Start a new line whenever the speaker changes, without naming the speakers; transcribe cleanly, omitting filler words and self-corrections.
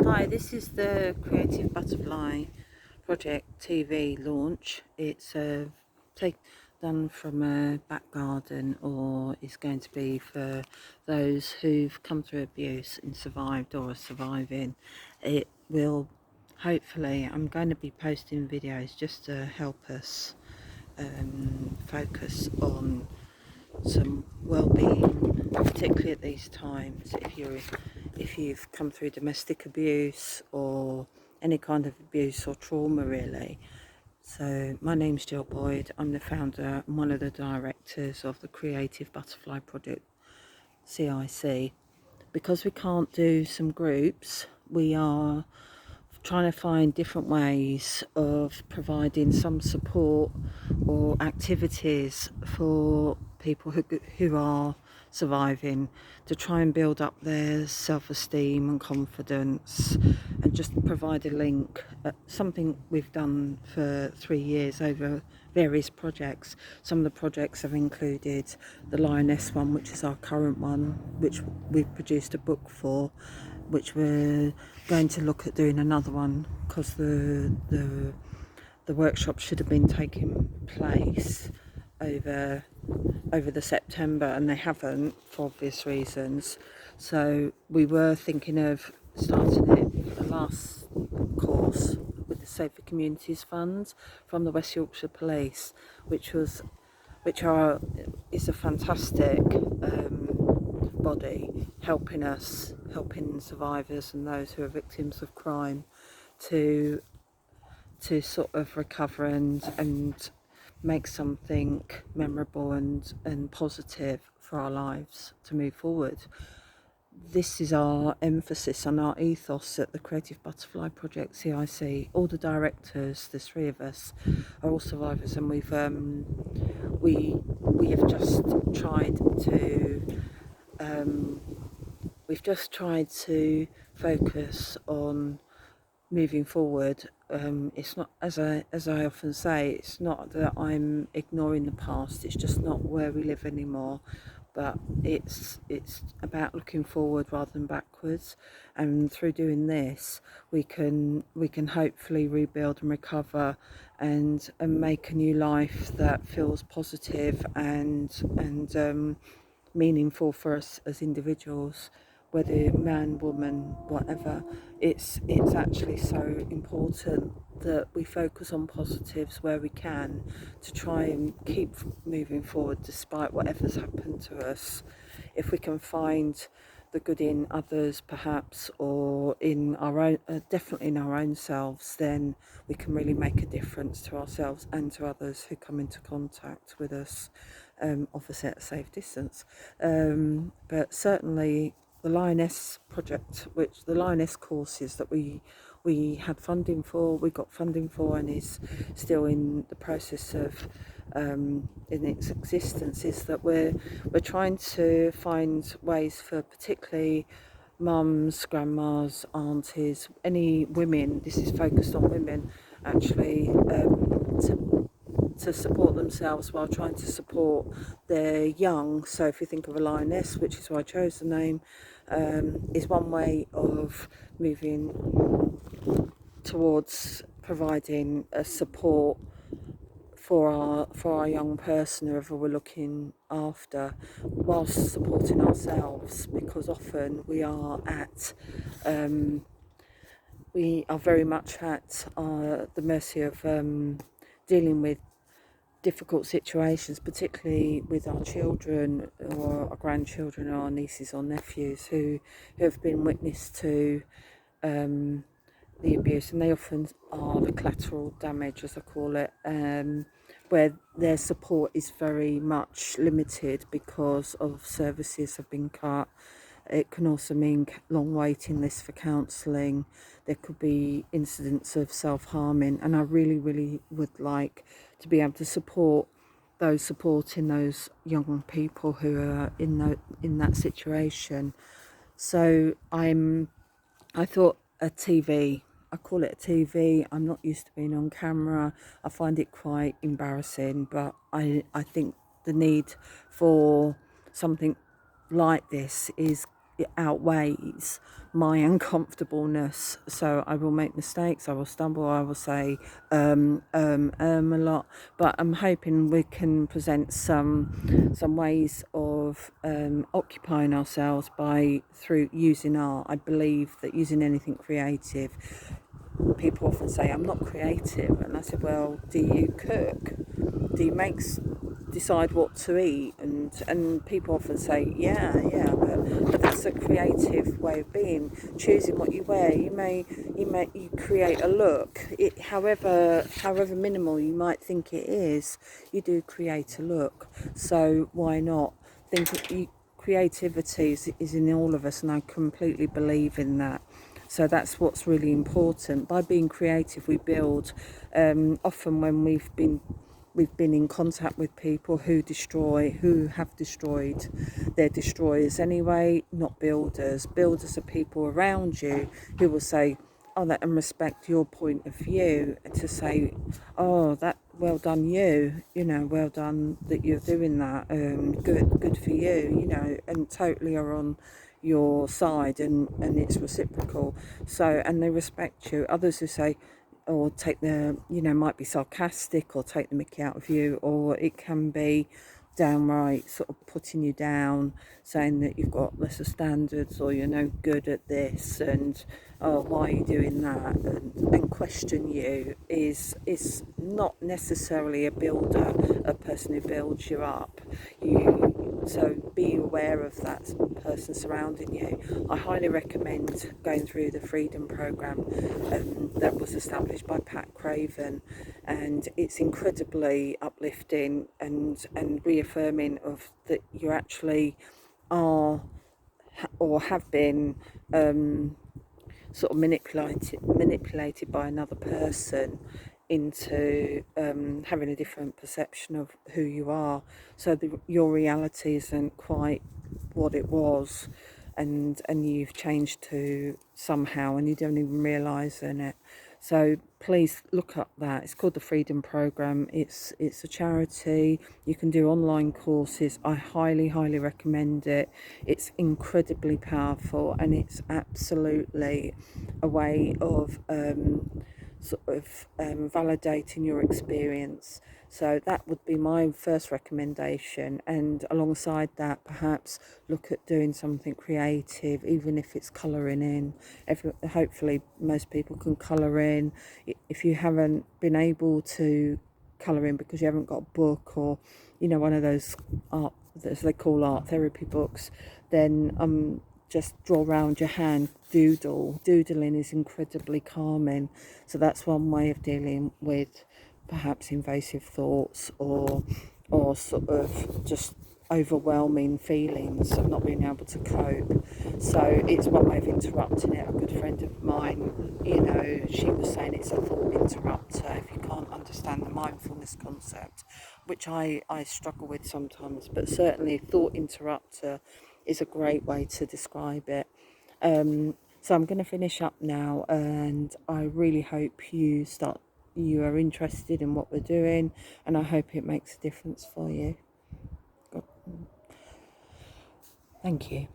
Hi, this is the Creative Butterfly Project TV launch. It's done from a back garden, or is going to be for those who've come through abuse and survived or are surviving. It will, hopefully, I'm going to be posting videos just to help us focus on some well-being, particularly at these times. If you've come through domestic abuse or any kind of abuse or trauma, really. So my name's Jill Boyd. I'm the founder and one of the directors of the Creative Butterfly Project, CIC. Because we can't do some groups, we are trying to find different ways of providing some support or activities for people who are surviving, to try and build up their self-esteem and confidence, and just provide a link. Something we've done for 3 years over various projects. Some of the projects have included the Lioness one, which is our current one, which we've produced a book for, which we're going to look at doing another one, because the workshop should have been taking place over the September, and they haven't, for obvious reasons. So we were thinking of starting it for the last course with the Safer Communities Fund from the West Yorkshire Police, which is a fantastic body, helping survivors and those who are victims of crime to sort of recover and make something memorable and positive for our lives to move forward. This is our emphasis and our ethos at the Creative Butterfly Project, CIC. All the directors, there's 3 of us, are all survivors, and we have just tried to focus on moving forward. It's not, as I often say, it's not that I'm ignoring the past, it's just not where we live anymore, but it's about looking forward rather than backwards. And through doing this, we can hopefully rebuild and recover and make a new life that feels positive and meaningful for us as individuals, whether man, woman, whatever. It's actually so important that we focus on positives where we can, to try and keep moving forward despite whatever's happened to us. If we can find the good in others, perhaps, or in our own, definitely in our own selves, then we can really make a difference to ourselves and to others who come into contact with us, obviously at a safe distance. But certainly the Lioness project, which the Lioness courses that we had funding for, we got funding for, and is still in the process of in its existence, is that we're trying to find ways for particularly mums, grandmas, aunties, any women. This is focused on women, actually, to support themselves while trying to support their young. So if you think of a lioness, which is why I chose the name, is one way of moving towards providing a support for our young person, whoever we're looking after, whilst supporting ourselves, because often we are very much at the mercy of dealing with difficult situations, particularly with our children or our grandchildren or our nieces or nephews who have been witness to the abuse, and they often are the collateral damage, as I call it, where their support is very much limited because of services have been cut. It can also mean long waiting lists for counselling. There could be incidents of self-harming, and I really, really would like to be able to support those supporting those young people who are in that situation. So I thought a TV. I call it a TV. I'm not used to being on camera. I find it quite embarrassing, but I think the need for something like this is it outweighs my uncomfortableness. So I will make mistakes, I will stumble, I will say a lot, but I'm hoping we can present some ways of occupying ourselves through using art. I believe that using anything creative, people often say I'm not creative, and I said, well, do you cook? Do you decide what to eat? And people often say, yeah, but that's a creative way of being. Choosing what you wear, you create a look. However minimal you might think it is, you do create a look. So why not creativity is in all of us, and I completely believe in that. So that's what's really important. By being creative, we build. Often when we've been in contact with people who have destroyed, they're destroyers anyway, not builders. Builders are people around you who will say, oh, that, and respect your point of view, to say, oh, that, well done well done that you're doing that, good for you, and totally are on your side, and it's reciprocal. So, and they respect you. Others who say, or take might be sarcastic or take the mickey out of you, or it can be downright sort of putting you down, saying that you've got lesser standards, or you're no good at this, and oh, why are you doing that, and question you is not necessarily a builder, a person who builds you up. So be aware of that person surrounding you. I highly recommend going through the Freedom Programme that was established by Pat Craven, and it's incredibly uplifting and reaffirming of that you actually are or have been sort of manipulated by another person into having a different perception of who you are. So your reality isn't quite what it was, and you've changed to somehow, and you don't even realise in it. So please look up that. It's called the Freedom Programme. It's a charity. You can do online courses. I highly recommend it. It's incredibly powerful, and it's absolutely a way of validating your experience. So that would be my first recommendation, and alongside that, perhaps look at doing something creative, even if it's colouring in. Hopefully most people can colour in. If you haven't been able to colour in because you haven't got a book, or one of those art, as they call art therapy books, then just draw around your hand, doodling is incredibly calming. So that's one way of dealing with perhaps invasive thoughts, or sort of just overwhelming feelings of not being able to cope. So it's one way of interrupting it. A good friend of mine, she was saying it's a thought interrupter if you can't understand the mindfulness concept, which I struggle with sometimes, but certainly thought interrupter is a great way to describe it. So I'm going to finish up now, and I really hope you are interested in what we're doing, and I hope it makes a difference for you. Thank you.